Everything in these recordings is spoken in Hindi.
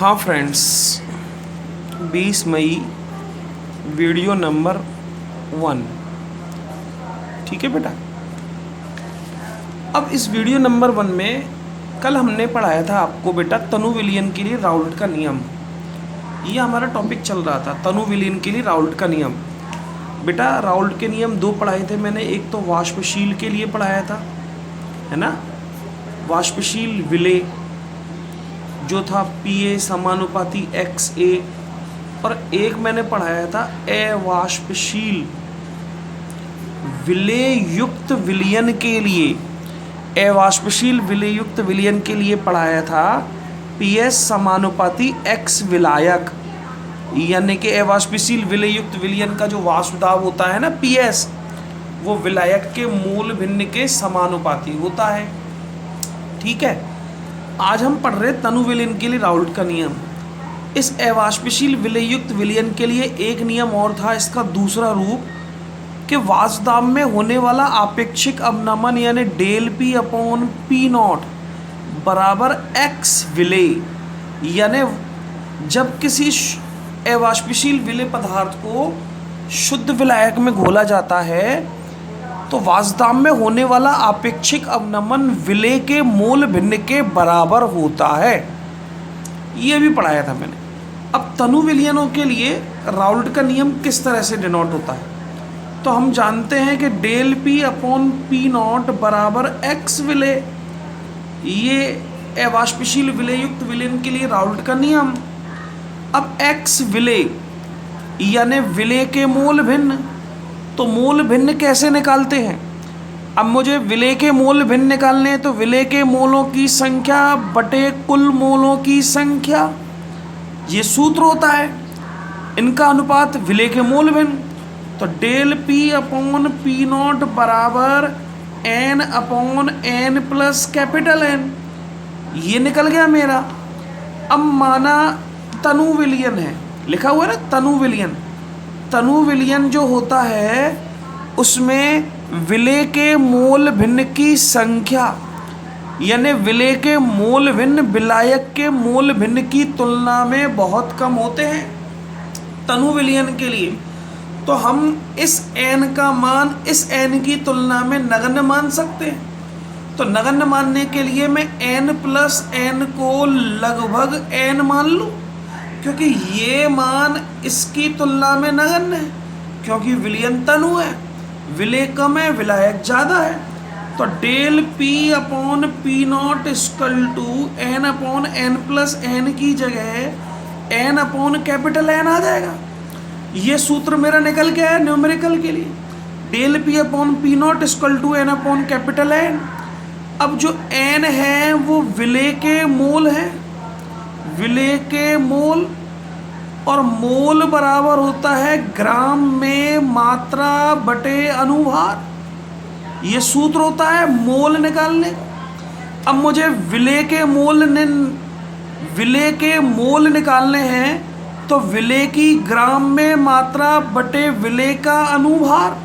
हाँ फ्रेंड्स, 20 मई वीडियो नंबर 1। ठीक है बेटा। अब इस वीडियो नंबर 1 में कल हमने पढ़ाया था आपको बेटा तनु विलयन के लिए राउल्ट का नियम। ये हमारा टॉपिक चल रहा था, तनु विलयन के लिए राउल्ट का नियम। बेटा राउल्ट के नियम 2 पढ़ाए थे मैंने। एक तो वाष्पशील के लिए पढ़ाया था, है ना, वाष्पशील विलेय जो था Pa समानुपाती XA, और एक मैंने पढ़ाया था अवाष्पशील विलेय युक्त विलयन के लिए। अवाष्पशील विलेय युक्त विलयन के लिए पढ़ाया था PS समानुपाती X विलायक, यानी कि अवाष्पशील विलेय युक्त विलयन का जो वाष्प दाब होता है ना PS, वो विलायक के मूल भिन्न के समानुपाती होता है। ठीक है। आज हम पढ़ रहे तनु विलयन के लिए राउल्ट का नियम। इस अवाष्पशील विलेय युक्त विलयन के लिए एक नियम और था, इसका दूसरा रूप, कि वाष्प दाब में होने वाला आपेक्षिक अवनमन यानी डेल P अपॉन P0 बराबर X विलेय, यानी जब किसी अवाष्पशील विलेय पदार्थ को शुद्ध विलायक में घोला जाता है तो वाष्प दाब में होने वाला आपेक्षिक अवनमन विलेय के मूल भिन्न के बराबर होता है। ये भी पढ़ाया था मैंने। अब तनु विलयनों के लिए राउल्ट का नियम किस तरह से डिनोट होता है, तो हम जानते हैं कि डेल P अपॉन P0 बराबर X विलेय, ये अवाष्पशील विलेय युक्त विलयन के लिए राउल्ट का नियम। अब X विलेय यानी विलेय के मूल भिन्न, तो मूल भिन्न कैसे निकालते हैं। अब मुझे विलेय के मूल भिन्न निकालने हैं तो विलेय के मोलों की संख्या बटे कुल मोलों की संख्या, ये सूत्र होता है। इनका अनुपात विलेय के मूल भिन्न, तो डेल P अपॉन P0 बराबर N upon N plus capital N, ये निकल गया मेरा। अब माना तनु विलयन है, लिखा हुआ है ना तनु विलयन। तनु विलयन जो होता है उसमें विलेय के मोल भिन्न की संख्या, यानी विलेय के मोल भिन्न विलायक के मोल भिन्न की तुलना में बहुत कम होते हैं तनु विलयन के लिए। तो हम इस n का मान इस n की तुलना में नगण्य मान सकते हैं। तो नगण्य मानने के लिए मैं n प्लस n को लगभग n मान लूँ, क्योंकि ये मान इसकी तुलना में नगण्य है, क्योंकि विलयन तनु है, विलेय कम है, विलायक ज़्यादा है। तो del P upon P0 equal to N upon N plus N की जगह N अपॉन कैपिटल N आ जाएगा। ये सूत्र मेरा निकल गया है न्यूमेरिकल के लिए। Del P upon P0 equal to N upon capital N। अब जो N है वो विलेय के मोल है, विलेय के मोल, और मोल बराबर होता है ग्राम में मात्रा बटे अनुभार, ये सूत्र होता है मोल निकालने। अब मुझे विलेय के मोल निकालने हैं, तो विलेय की ग्राम में मात्रा बटे विलेय का अनुभार,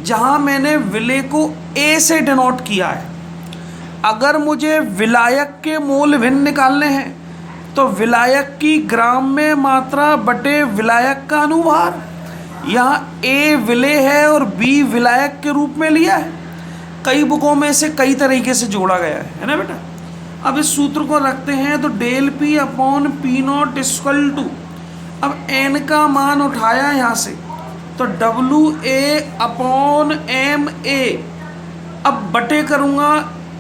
जहां मैंने विलेय को A से डिनोट किया है। अगर मुझे विलायक के मोल भिन्न निकालने हैं तो विलायक की ग्राम में मात्रा बटे विलायक का अनुभार, यहाँ A विलेय है और B विलायक के रूप में लिया है। कई बुकों में से कई तरीके से जोड़ा गया है ना बेटा। अब इस सूत्र को रखते हैं, तो del P upon P0 equal to, अब N का मान उठाया यहाँ से, तो WA अपॉन MA। अब बटे करूँगा,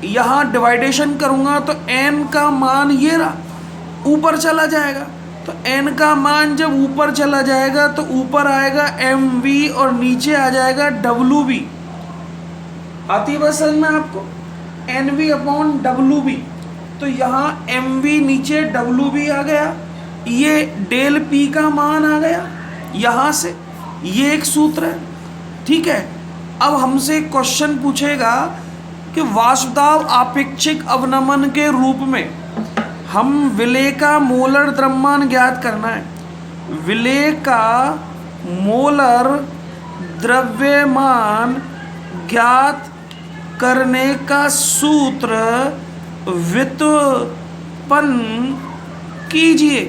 यहाँ डिवाइडेशन करूँगा, तो N का मान ये रहा, ऊपर चला जाएगा। तो N का मान जब ऊपर चला जाएगा तो ऊपर आएगा MV और नीचे आ जाएगा WB। आती है बस समझ में आपको, NV अपॉन WB। तो यहाँ MV नीचे WB आ गया, ये डेल P का मान आ गया यहाँ से, ये एक सूत्र है। ठीक है। अब हमसे क्वेश्चन पूछेगा कि वाष्प दाब आपेक्षिक अवनमन के रूप में हम विलेय का मोलर द्रव्यमान ज्ञात करना है। विलेय का मोलर द्रव्यमान ज्ञात करने का सूत्र व्युत्पन्न कीजिए।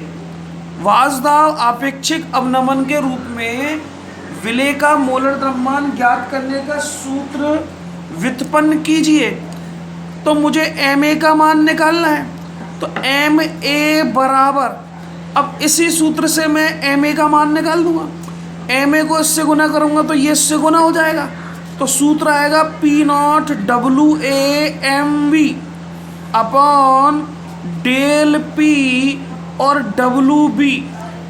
वाष्पदाब आपेक्षिक अवनमन के रूप में विलेय का मोलर द्रव्यमान ज्ञात करने का सूत्र व्युत्पन्न कीजिए। तो मुझे Ma का मान निकालना है, तो Ma बराबर, अब इसी सूत्र से मैं Ma का मान निकाल दूंगा। Ma को इससे गुना करूंगा तो ये इससे गुना हो जाएगा, तो सूत्र आएगा P0 WaMV upon del P और WB।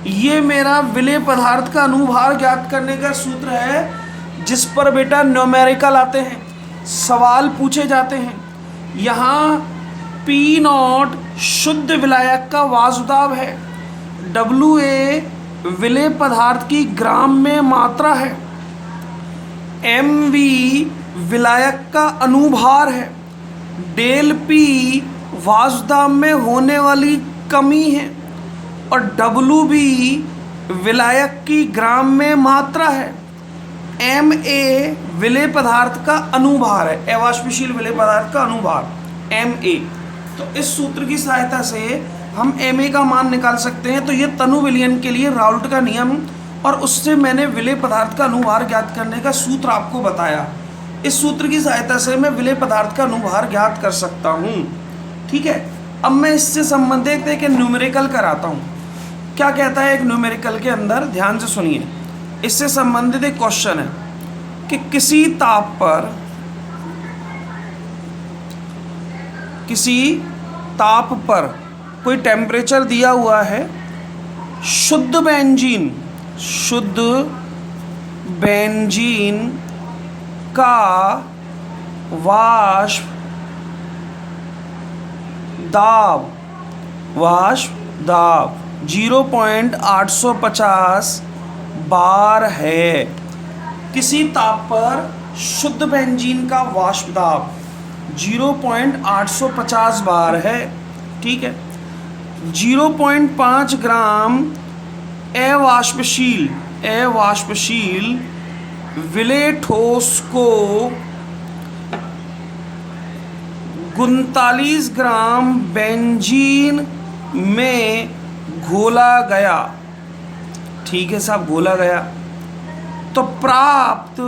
ये मेरा विलेय पदार्थ का अनुभार ज्ञात करने का सूत्र है, जिस पर बेटा न्यूमेरिकल आते हैं, सवाल पूछे जाते हैं। यहाँ P0 शुद्ध विलायक का वाष्पदाब है, WA विलेय पदार्थ की ग्राम में मात्रा है, MV विलायक का अनुभार है, डेल P वाष्पदाब में होने वाली कमी है और WB विलायक की ग्राम में मात्रा है। MA विलेय पदार्थ का अनुभार है, अवाष्पशील विलेय पदार्थ का अनुभार MA। तो इस सूत्र की सहायता से हम Ma का मान निकाल सकते हैं। तो ये तनु विलयन के लिए राउल्ट का नियम, और उससे मैंने विलेय पदार्थ का अनुभार ज्ञात करने का सूत्र आपको बताया। इस सूत्र की सहायता से मैं विलेय पदार्थ का अनुभार ज्ञात कर सकता हूँ। ठीक है, अब मैं इससे संबंधित एक न्यूमेरिकल कराता हूँ। क्या कहता है एक न्यूमेरिकल के अंदर, ध्यान से सुनिए। इससे संबंधित एक क्वेश्चन है कि किसी ताप पर कोई टेम्परेचर दिया हुआ है, शुद्ध बेंजीन का वाष्प दाब 0.850 बार है। किसी ताप पर शुद्ध बेंजीन का वाष्प दाब 0.850 बार है। ठीक है, 0.5 ग्राम अवाष्पशील विलेय ठोस को 39 ग्राम बेंजीन में घोला गया। ठीक है साहब, घोला गया तो प्राप्त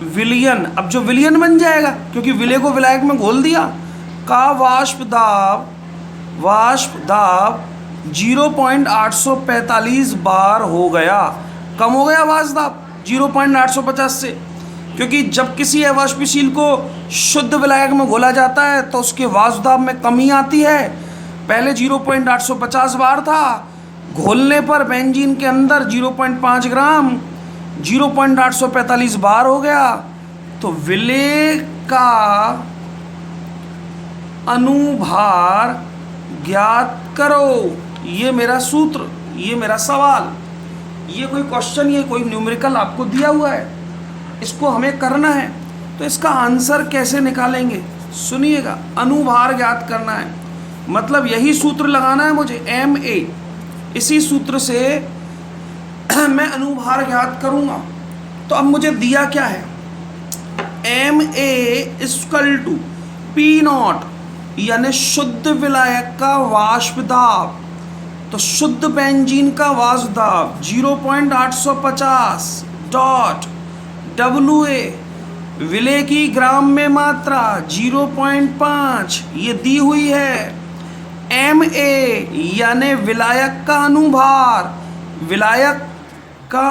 विलयन, अब जो विलयन बन जाएगा क्योंकि विलेय को विलायक में घोल दिया, का वाष्प दाब 0.845 बार हो गया। कम हो गया वाष्प दाब 0.850 से, क्योंकि जब किसी अवाष्पशील को शुद्ध विलायक में घोला जाता है तो उसके वाष्प दाब में कमी आती है। पहले 0.850 बार था, घोलने पर बेंजीन के अंदर 0.5 ग्राम 0.845 बार हो गया। तो विलेय का अनुभार ज्ञात करो। ये मेरा सूत्र, ये मेरा सवाल, ये कोई क्वेश्चन, ये कोई न्यूमेरिकल आपको दिया हुआ है, इसको हमें करना है। तो इसका आंसर कैसे निकालेंगे, सुनिएगा। अनुभार ज्ञात करना है, मतलब यही सूत्र लगाना है मुझे, Ma। इसी सूत्र से मैं अनुभार ज्ञात करूंगा। तो अब मुझे दिया क्या है, Ma = P0 यानी शुद्ध विलायक का वाष्प दाब। तो शुद्ध बेंजीन का वाष्प दाब 0.850 डॉट WA विलेय की ग्राम में मात्रा 0.5 ये दी हुई है। Ma यानी विलायक का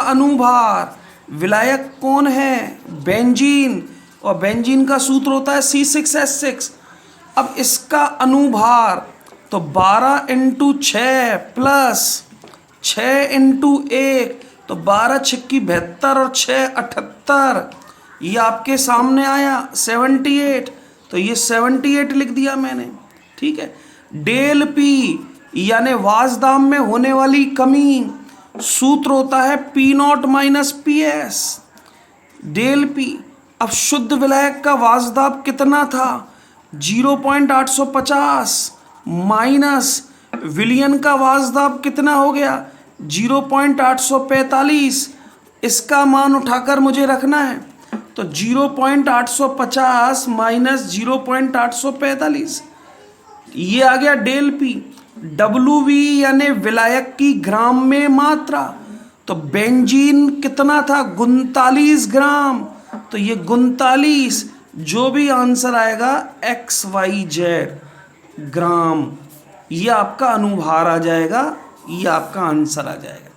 अनुभार, विलायक कौन है, बेंजीन, और बेंजीन का सूत्र होता है C6H6। अब इसका अनुभार तो 12 × 6 प्लस 6 × 1 तो 12 × 6 = 72 और 6 = 78। ये आपके सामने आया 78, तो ये 78 लिख दिया मैंने। ठीक है, डेल P यानी वाष्प दाब में होने वाली कमी, सूत्र होता है P0 - PS डेल P। अब शुद्ध विलायक का वाष्प दाब कितना था, 0.850 माइनस विलयन का वाष्प दाब कितना हो गया, 0.845। इसका मान उठाकर मुझे रखना है, तो 0.850 माइनस 0.845 ये आ गया डेल P। WV यानी विलायक की ग्राम में मात्रा, तो बेंजीन कितना था, 39 ग्राम, तो ये 39, जो भी आंसर आएगा XYZ ग्राम, ये आपका अनुभार आ जाएगा, ये आपका आंसर आ जाएगा।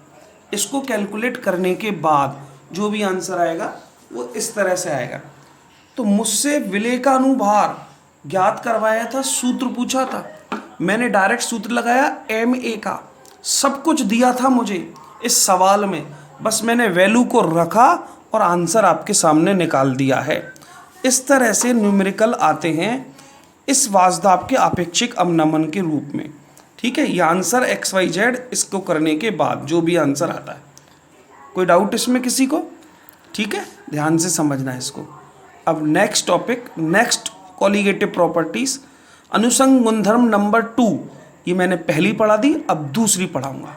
इसको कैलकुलेट करने के बाद जो भी आंसर आएगा वो इस तरह से आएगा। तो मुझसे विलेय का अनुभार ज्ञात करवाया था, सूत्र पूछा था, मैंने डायरेक्ट सूत्र लगाया MA का, सब कुछ दिया था मुझे इस सवाल में, बस मैंने वैल्यू को रखा और आंसर आपके सामने निकाल दिया है। इस तरह से न्यूमेरिकल आते हैं इस वाजदाब के आपेक्षिक अवनमन के रूप में। ठीक है, ये आंसर XYZ इसको करने के बाद जो भी आंसर आता है। कोई डाउट इसमें किसी को? ठीक है, ध्यान से समझना है इसको। अब next topic, next colligative properties, अनुसंग गुणधर्म नंबर 2, ये मैंने पहली पढ़ा दी, अब दूसरी पढ़ाऊंगा।